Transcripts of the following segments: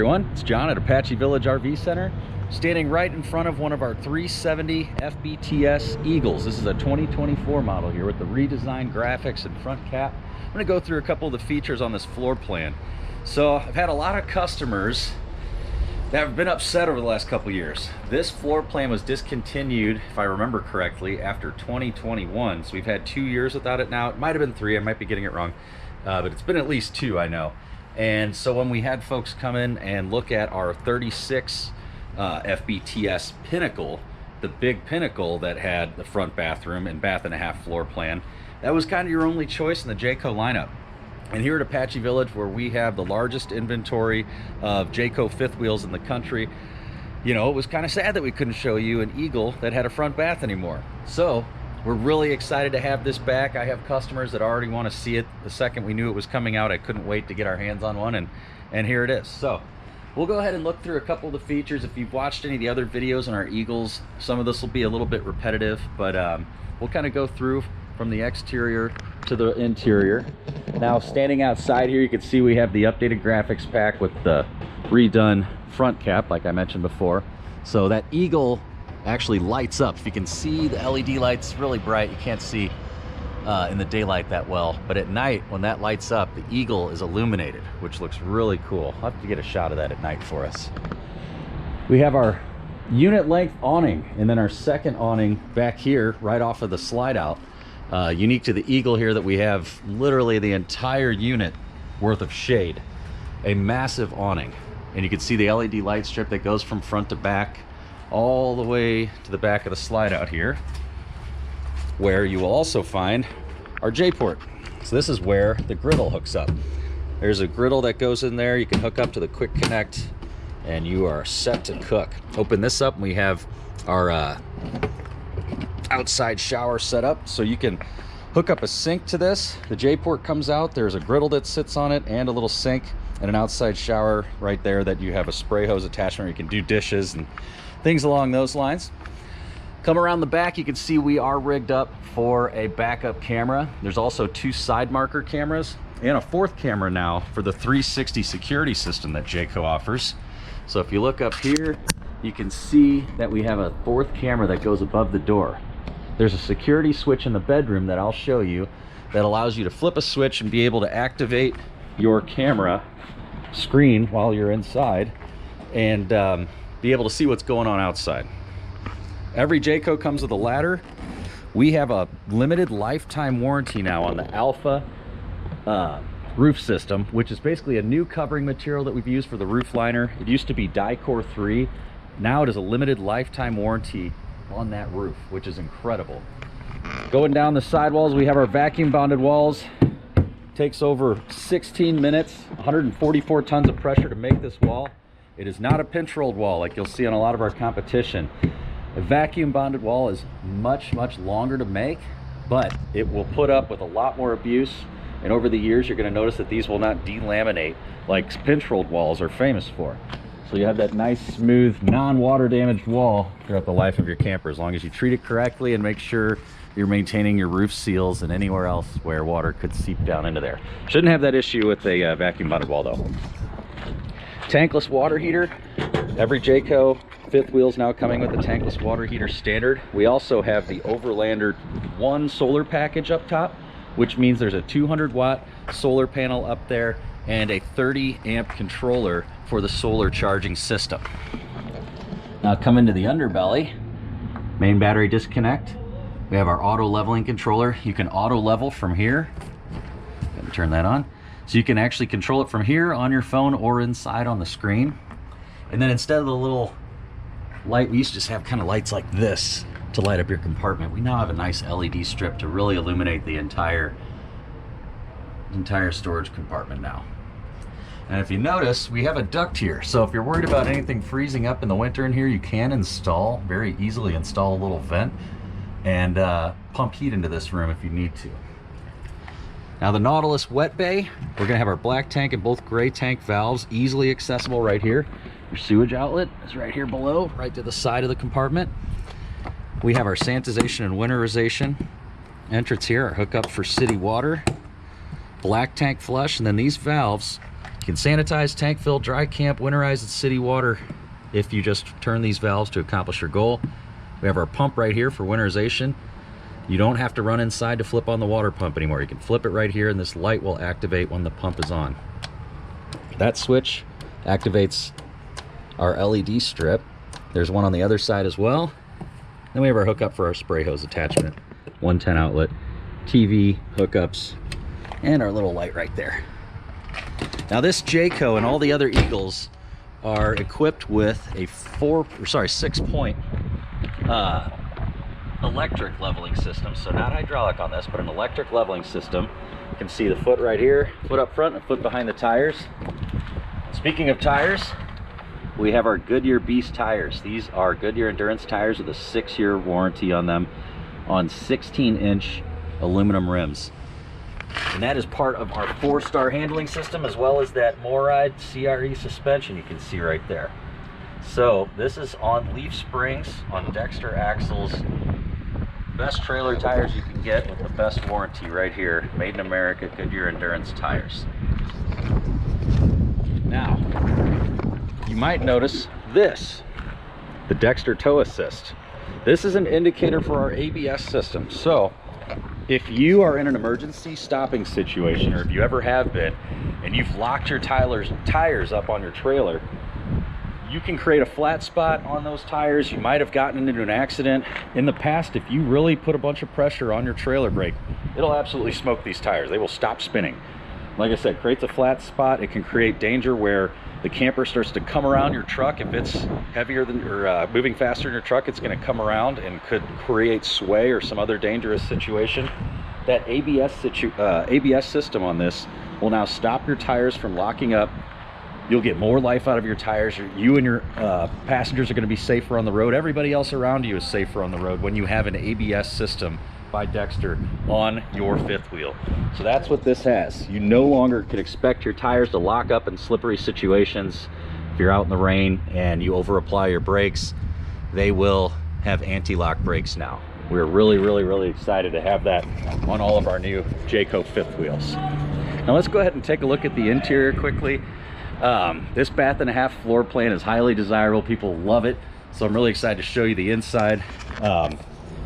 everyone, it's John at Apache Village RV Center, standing right in front of one of our 370 FBTS Eagles. This is a 2024 model here with the redesigned graphics and front cap. I'm going to go through a couple of the features on this floor plan. So I've had a lot of customers that have been upset over the last couple years. This floor plan was discontinued, if I remember correctly, after 2021. So we've had 2 years without it now. It might have been 3, I might be getting it wrong, but it's been at least 2, I know. And so when we had folks come in and look at our 36 FBTS Pinnacle, the big Pinnacle that had the front bathroom and bath and a half floor plan, that was kind of your only choice in the Jayco lineup. And here at Apache Village, where we have the largest inventory of Jayco fifth wheels in the country, you know, it was kind of sad that we couldn't show you an Eagle that had a front bath anymore. So we're really excited to have this back. I have customers that already want to see it. The second we knew it was coming out, I couldn't wait to get our hands on one, and here it is. So we'll go ahead and look through a couple of the features. If you've watched any of the other videos on our Eagles, some of this will be a little bit repetitive, but we'll kind of go through from the exterior to the interior. Now, standing outside here, you can see we have the updated graphics pack with the redone front cap, like I mentioned before. So that Eagle actually lights up. If you can see the LED lights really bright, you can't see in the daylight that well, but at night when that lights up, the Eagle is illuminated, which looks really cool. I'll have to get a shot of that at night for us. We have our unit length awning, and then our second awning back here right off of the slide out. Unique to the Eagle here that we have literally the entire unit worth of shade, a massive awning, and you can see the LED light strip that goes from front to back all the way to the back of the slide out here, where you will also find our JayPort. So this is where the griddle hooks up. There's a griddle that goes in there. You can hook up to the quick connect and you are set to cook. Open this up and we have our outside shower set up, so you can hook up a sink to this. The JayPort comes out, there's a griddle that sits on it and a little sink and an outside shower right there that you have a spray hose attachment where you can do dishes and things along those lines. Come around the back, you can see we are rigged up for a backup camera. There's also 2 side marker cameras and a 4th camera now for the 360 security system that Jayco offers. So if you look up here, you can see that we have a 4th camera that goes above the door. There's a security switch in the bedroom that I'll show you that allows you to flip a switch and be able to activate your camera screen while you're inside and be able to see what's going on outside. Every Jayco comes with a ladder. We have a limited lifetime warranty now on the Alpha roof system, which is basically a new covering material that we've used for the roof liner. It used to be Dicor 3. Now it is a limited lifetime warranty on that roof, which is incredible. Going down the sidewalls, we have our vacuum bonded walls. Takes over 16 minutes, 144 tons of pressure to make this wall. It is not a pinch rolled wall like you'll see on a lot of our competition. A vacuum bonded wall is much longer to make, but it will put up with a lot more abuse, and over the years you're going to notice that these will not delaminate like pinch rolled walls are famous for. So you have that nice smooth non-water damaged wall throughout the life of your camper, as long as you treat it correctly and make sure you're maintaining your roof seals and anywhere else where water could seep down into there. Shouldn't have that issue with a vacuum bonded wall though. Tankless water heater. Every Jayco fifth wheel's now coming with the tankless water heater standard. We also have the Overlander 1 solar package up top, which means there's a 200-watt solar panel up there and a 30-amp controller for the solar charging system. Now come into the underbelly, main battery disconnect. We have our auto leveling controller. You can auto level from here. Gotta turn that on. So you can actually control it from here on your phone or inside on the screen. And then instead of the little light, we used to just have kind of lights like this to light up your compartment. We now have a nice LED strip to really illuminate the entire storage compartment now. And if you notice, we have a duct here. So if you're worried about anything freezing up in the winter in here, you can very easily install a little vent and pump heat into this room if you need to. Now the Nautilus wet bay, we're gonna have our black tank and both gray tank valves easily accessible right here. Your sewage outlet is right here below, right to the side of the compartment. We have our sanitization and winterization entrance here, our hookup for city water, black tank flush, and then these valves You can sanitize, tank fill, dry camp, winterize at city water if you just turn these valves to accomplish your goal. We have our pump right here for winterization. You don't have to run inside to flip on the water pump anymore. You can flip it right here and this light will activate when the pump is on. That switch activates our LED strip. There's one on the other side as well. Then we have our hookup for our spray hose attachment. 110 outlet, TV, hookups, and our little light right there. Now this Jayco and all the other Eagles are equipped with a 6-point electric leveling system. So not hydraulic on this, but an electric leveling system. You can see the foot right here, foot up front, and a foot behind the tires. Speaking of tires, we have our Goodyear Beast tires. These are Goodyear Endurance tires with a 6-year warranty on them, on 16-inch aluminum rims. And that is part of our 4-star handling system, as well as that MORryde CRE suspension you can see right there. So this is on leaf springs, on Dexter axles. Best trailer tires you can get with the best warranty right here. Made in America, Goodyear Endurance tires. Now, you might notice this, the Dexter Tow Assist. This is an indicator for our ABS system. So if you are in an emergency stopping situation, or if you ever have been, and you've locked your tires up on your trailer, you can create a flat spot on those tires. You might have gotten into an accident. In the past, if you really put a bunch of pressure on your trailer brake, it'll absolutely smoke these tires. They will stop spinning. Like I said, creates a flat spot. It can create danger where the camper starts to come around your truck. If it's heavier than, or moving faster in your truck, it's going to come around and could create sway or some other dangerous situation. That ABS system on this will now stop your tires from locking up. You'll get more life out of your tires. You and your passengers are going to be safer on the road. Everybody else around you is safer on the road when you have an ABS system by Dexter on your fifth wheel. So that's what this has. You no longer can expect your tires to lock up in slippery situations. If you're out in the rain and you over apply your brakes, they will have anti-lock brakes now. We're really excited to have that on all of our new Jayco fifth wheels. Now let's go ahead and take a look at the interior quickly. This bath and a half floor plan is highly desirable. People love it. So I'm really excited to show you the inside.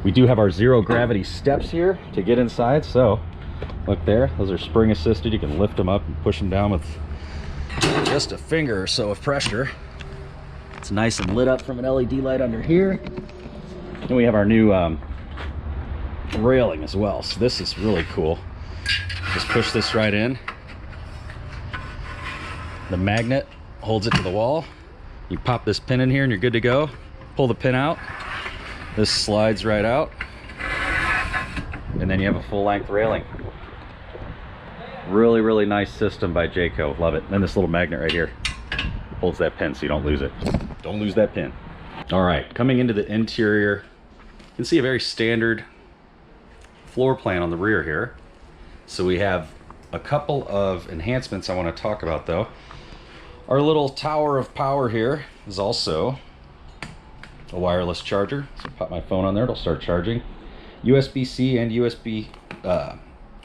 We do have our zero gravity steps here to get inside. So look there, those are spring assisted. You can lift them up and push them down with just a finger or so of pressure. It's nice and lit up from an LED light under here. And we have our new railing as well. So this is really cool. Just push this right in. The magnet holds it to the wall. You pop this pin in here and you're good to go. Pull the pin out. This slides right out. And then you have a full-length railing. Really nice system by Jayco. Love it. And then this little magnet right here holds that pin so you don't lose it. Don't lose that pin. All right, coming into the interior, you can see a very standard floor plan on the rear here. So we have a couple of enhancements I want to talk about though. Our little tower of power here is also a wireless charger. So pop my phone on there, it'll start charging. USB-C and USB,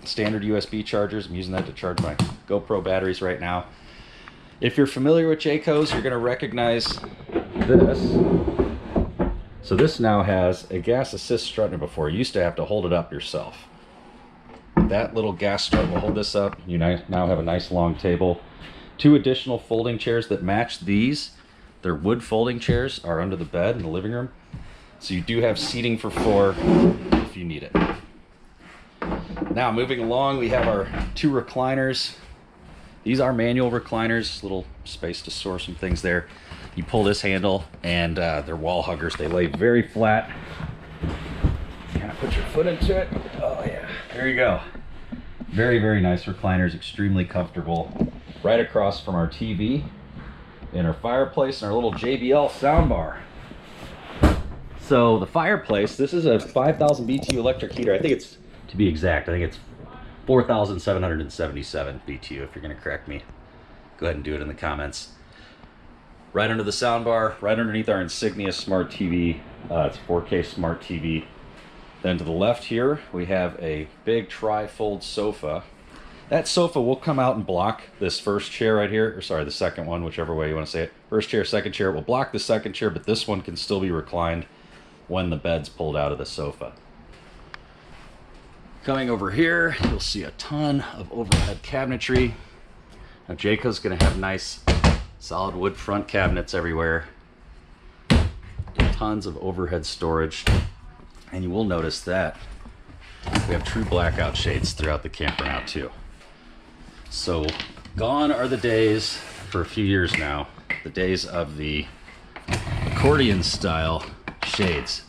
standard USB chargers. I'm using that to charge my GoPro batteries right now. If you're familiar with Jayco's, you're gonna recognize this. So this now has a gas assist strut. Before, you used to have to hold it up yourself. That little gas strut will hold this up. You now have a nice long table. 2 additional folding chairs that match these. They're wood folding chairs, are under the bed in the living room. So you do have seating for 4 if you need it. Now moving along, we have our 2 recliners. These are manual recliners, little space to store some things there. You pull this handle and they're wall huggers. They lay very flat. Kind of put your foot into it. Oh yeah, there you go. Very nice recliners, extremely comfortable. Right across from our TV and our fireplace and our little JBL soundbar. So the fireplace, this is a 5,000 BTU electric heater. I think it's, to be exact, I think it's 4,777 BTU. If you're gonna correct me, go ahead and do it in the comments. Right under the soundbar, right underneath our Insignia smart TV. It's 4K smart TV. Then to the left here, we have a big tri-fold sofa. That sofa will come out and block this first chair right here, or sorry, the second one, whichever way you want to say it. First chair, second chair, it will block the second chair, but this one can still be reclined when the bed's pulled out of the sofa. Coming over here, you'll see a ton of overhead cabinetry. Now Jayco's gonna have nice solid wood front cabinets everywhere. Tons of overhead storage. And you will notice that we have true blackout shades throughout the camper now too. So gone are the days, for a few years now, the days of the accordion style shades.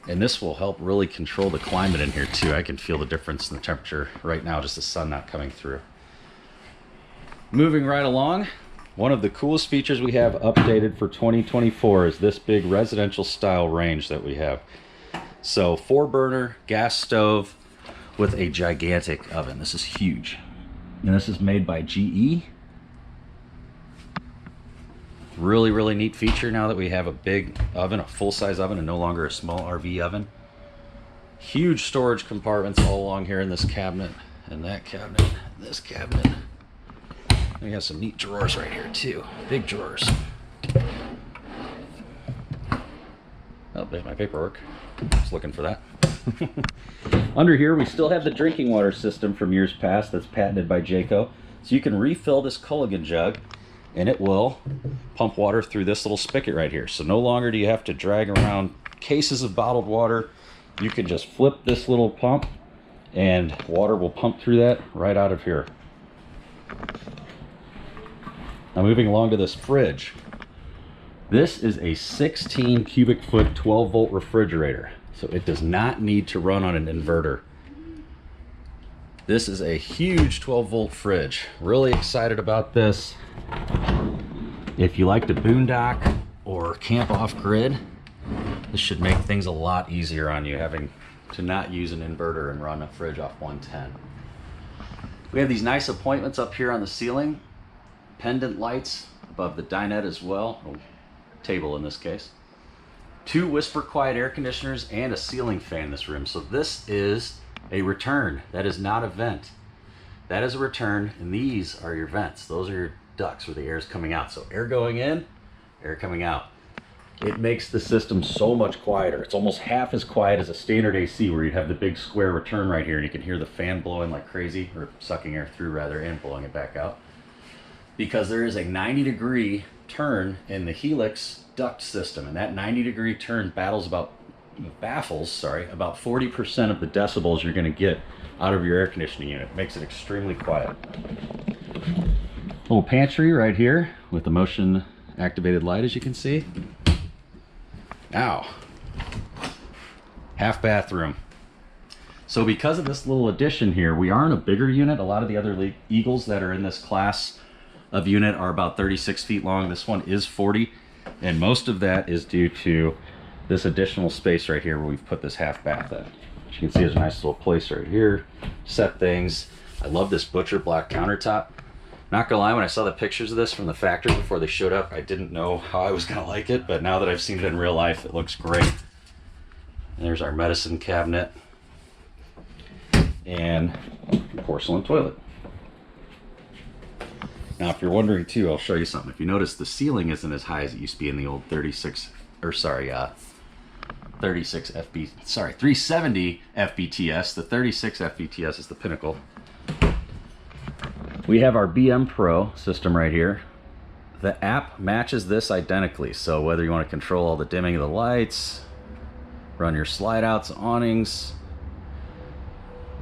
And this will help really control the climate in here too. I can feel the difference in the temperature right now, just the sun not coming through. Moving right along, one of the coolest features we have updated for 2024 is this big residential style range that we have. So 4-burner gas stove with a gigantic oven. This is huge. And this is made by GE. Really, really neat feature now that we have a big oven, a full-size oven, and no longer a small RV oven. Huge storage compartments all along here in this cabinet, and that cabinet, and this cabinet. We have some neat drawers right here too, big drawers. Oh, there's my paperwork. Just looking for that. Under here, we still have the drinking water system from years past that's patented by Jayco. So you can refill this Culligan jug and it will pump water through this little spigot right here. So no longer do you have to drag around cases of bottled water. You can just flip this little pump and water will pump through that right out of here. Now moving along to this fridge. This is a 16 cubic foot 12 volt refrigerator. So it does not need to run on an inverter. This is a huge 12 volt fridge. Really excited about this. If you like to boondock or camp off grid, this should make things a lot easier on you, having to not use an inverter and run a fridge off 110. We have these nice appointments up here on the ceiling. Pendant lights above the dinette as well, or table in this case. 2 whisper quiet air conditioners and a ceiling fan in this room. So this is a return. That is not a vent. That is a return, and these are your vents. Those are your ducts where the air is coming out. So air going in, air coming out. It makes the system so much quieter. It's almost half as quiet as a standard AC, where you'd have the big square return right here and you can hear the fan blowing like crazy, or sucking air through rather, and blowing it back out. Because there is a 90-degree turn in the Helix duct system, and that 90-degree turn baffles about 40% of the decibels you're going to get out of your air conditioning unit. It makes it extremely quiet. Little pantry right here with the motion activated light, as you can see. Now, half bathroom. So because of this little addition here, we are in a bigger unit. A lot of the other Eagles that are in this class of unit are about 36 feet long. This one is 40, and most of that is due to this additional space right here where we've put this half bath in. As you can see, there's a nice little place right here, set things. I love this butcher black countertop. Not gonna lie, when I saw the pictures of this from the factory before they showed up, I didn't know how I was gonna like it, but now that I've seen it in real life, it looks great. And there's our medicine cabinet and porcelain toilet. Now, if you're wondering too, I'll show you something. If you notice, the ceiling isn't as high as it used to be in the old 370 FBTS. The 36 FBTS is the pinnacle. We have our BM Pro system right here. The app matches this identically. So whether you want to control all the dimming of the lights, run your slide outs, awnings,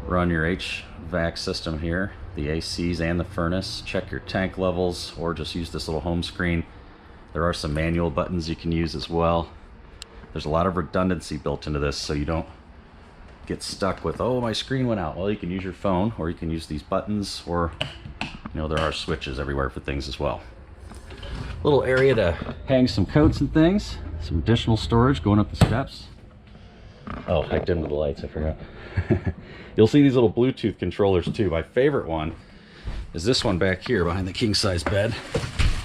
run your HVAC system here, the ACs and the furnace, check your tank levels, or just use this little home screen. There are some manual buttons you can use as well. There's a lot of redundancy built into this, so you don't get stuck with, oh, my screen went out. Well, you can use your phone, or you can use these buttons, or, you know, there are switches everywhere for things as well. Little area to hang some coats and things. Some additional storage going up the steps. Oh, I dimmed the lights, I forgot. You'll see these little Bluetooth controllers too. My favorite one is this one back here behind the king size bed.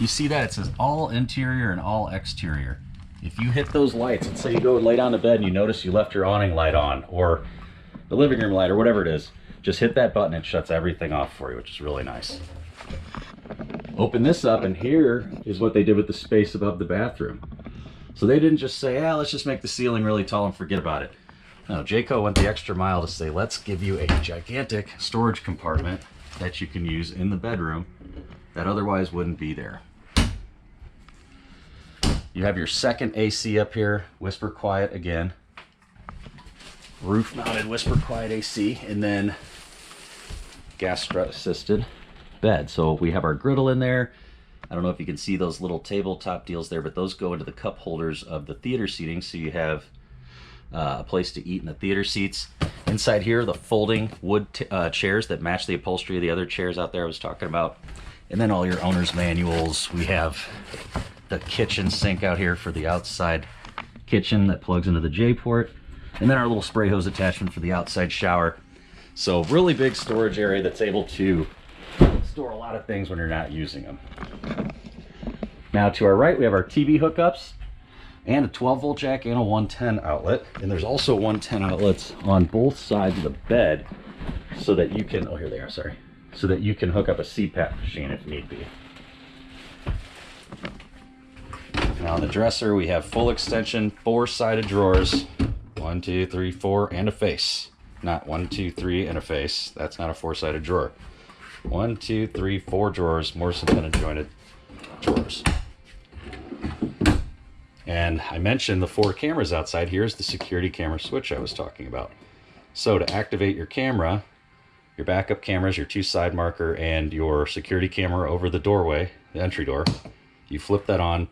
You see that? It says all interior and all exterior. If you hit those lights, and say you go and lay down to bed and you notice you left your awning light on, or the living room light, or whatever it is, just hit that button, it shuts everything off for you, which is really nice. Open this up, and here is what they did with the space above the bathroom. So they didn't just say, let's just make the ceiling really tall and forget about it. No, Jayco went the extra mile to say, let's give you a gigantic storage compartment that you can use in the bedroom that otherwise wouldn't be there. You have your second AC up here, whisper quiet again. Roof mounted whisper quiet AC, and then gas strut assisted bed. So we have our griddle in there. I don't know if you can see those little tabletop deals there, but those go into the cup holders of the theater seating, so you have a place to eat in the theater seats. Inside here, the folding wood chairs that match the upholstery of the other chairs out there I was talking about. And then all your owner's manuals. We have the kitchen sink out here for the outside kitchen that plugs into the JayPort. And then our little spray hose attachment for the outside shower. So really big storage area that's able to store a lot of things when you're not using them. Now to our right, we have our TV hookups and a 12-volt jack and a 110 outlet. And there's also 110 outlets on both sides of the bed so that you can, oh, here they are, sorry. So that you can hook up a CPAP machine if need be. Now on the dresser, we have full extension, 4-sided drawers. 1, 2, 3, 4, and a face. Not 1, 2, 3, and a face. That's not a 4-sided drawer. 1, 2, 3, 4 drawers, Morrison pennant jointed drawers. And I mentioned the 4 cameras outside. Here's the security camera switch I was talking about. So to activate your camera, your backup cameras, your 2 side marker, and your security camera over the doorway, the entry door, you flip that on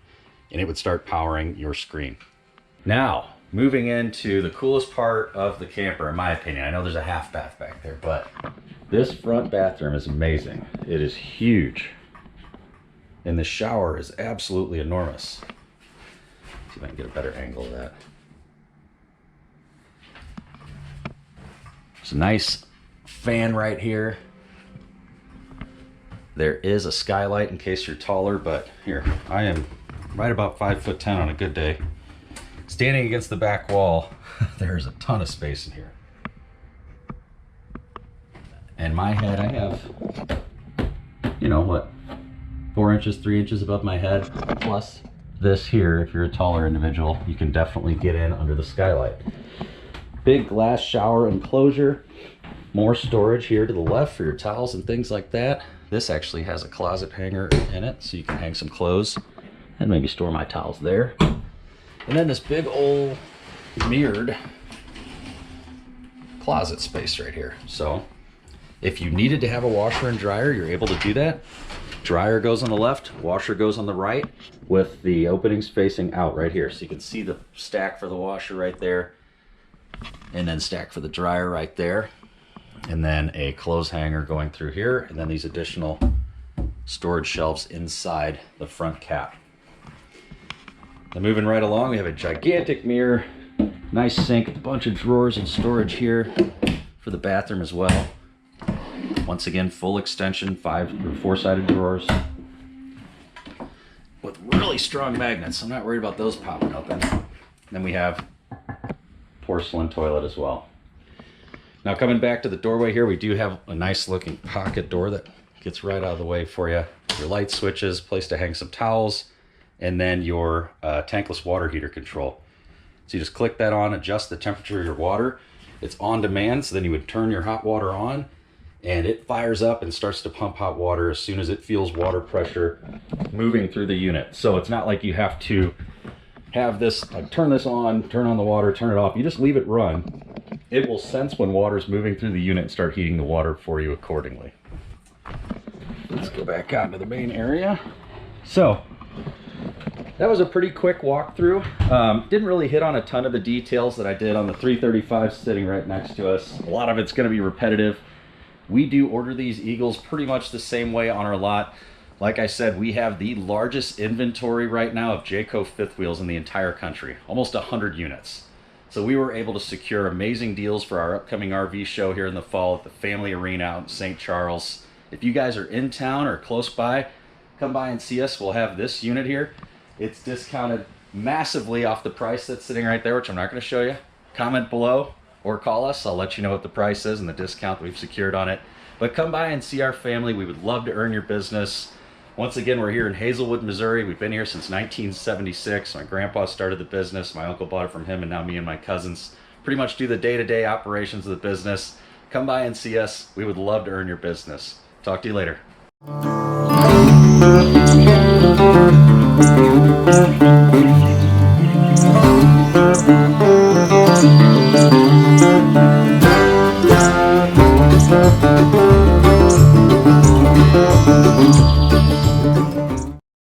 and it would start powering your screen. Now, moving into the coolest part of the camper, in my opinion. I know there's a half bath back there, but this front bathroom is amazing. It is huge. And the shower is absolutely enormous. See if I can get a better angle of that. There's a nice fan right here. There is a skylight in case you're taller, but here, I am right about 5'10" on a good day. Standing against the back wall, there's a ton of space in here. And my head, I have, you know what, 4 inches, 3 inches above my head, plus this here. If you're a taller individual, you can definitely get in under the skylight. Big glass shower enclosure, more storage here to the left for your towels and things like that. This actually has a closet hanger in it, so you can hang some clothes and maybe store my towels there. And then this big old mirrored closet space right here. So if you needed to have a washer and dryer, you're able to do that. Dryer goes on the left, washer goes on the right, with the openings facing out right here. So you can see the stack for the washer right there, and then stack for the dryer right there. And then a clothes hanger going through here, and then these additional storage shelves inside the front cap. Then moving right along, we have a gigantic mirror, nice sink, a bunch of drawers and storage here for the bathroom as well. Once again, full extension, 4-sided drawers with really strong magnets. I'm not worried about those popping open. Then we have porcelain toilet as well. Now coming back to the doorway here, we do have a nice looking pocket door that gets right out of the way for you. Your light switches, place to hang some towels, and then your tankless water heater control. So you just click that on, adjust the temperature of your water. It's on demand, so then you would turn your hot water on, and it fires up and starts to pump hot water as soon as it feels water pressure moving through the unit. So it's not like you have to have this, like, turn this on, turn on the water, turn it off. You just leave it run. It will sense when water's moving through the unit and start heating the water for you accordingly. Let's go back out into the main area. So that was a pretty quick walkthrough. Didn't really hit on a ton of the details that I did on the 335 sitting right next to us. A lot of it's going to be repetitive. We do order these Eagles pretty much the same way on our lot. Like I said, we have the largest inventory right now of Jayco fifth wheels in the entire country, almost 100 units. So we were able to secure amazing deals for our upcoming RV show here in the fall at the Family Arena out in St. Charles. If you guys are in town or close by, come by and see us. We'll have this unit here. It's discounted massively off the price that's sitting right there, which I'm not going to show you. Comment below or call us. I'll let you know what the price is and the discount that we've secured on it. But come by and see our family. We would love to earn your business. Once again, we're here in Hazelwood, Missouri. We've been here since 1976. My grandpa started the business. My uncle bought it from him, and now me and my cousins pretty much do the day-to-day operations of the business. Come by and see us. We would love to earn your business. Talk to you later.